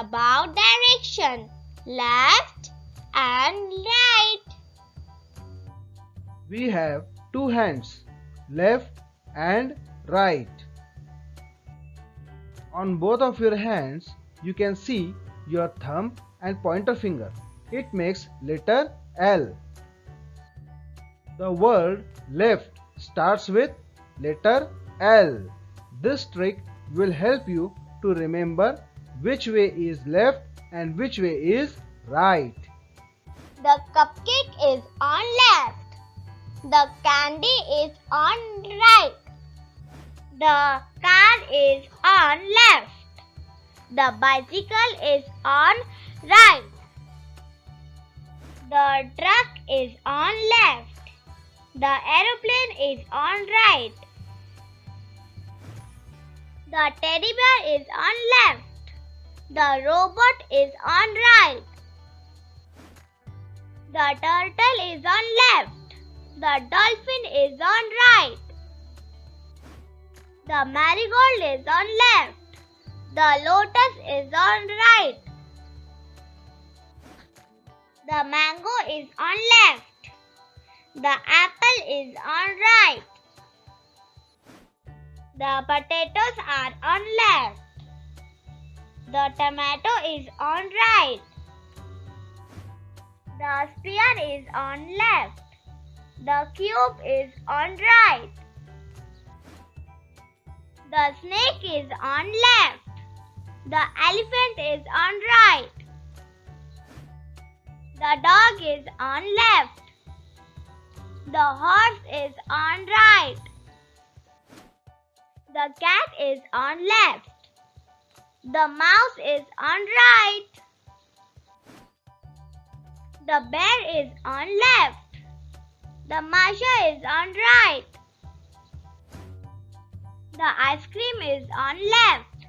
about direction, left and right. We have two hands, left and right. On both of your hands, you can see your thumb and pointer finger. It makes letter L. The word left starts with letter L. This trick will help you to remember which way is left and which way is right. The cupcake is on left. The candy is on right. The car is on left. The bicycle is on right. The truck is on left. The aeroplane is on right. The teddy bear is on left. The robot is on right. The turtle is on left. The dolphin is on right. The marigold is on left. The lotus is on right. The mango is on left. The apple is on right. The potatoes are on left. The tomato is on right. The spear is on left. The cube is on right. The snake is on left. The elephant is on right. The dog is on left. The horse is on right. The cat is on left. The mouse is on right. The bear is on left. The marshal is on right. The ice cream is on left.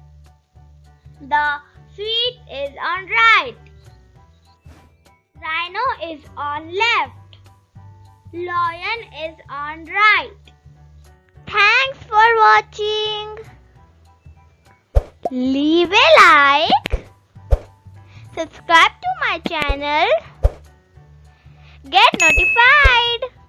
The sweet is on right. Rhino is on left. Lion is on right. Thanks for watching. Leave a like. Subscribe to my channel. Get notified.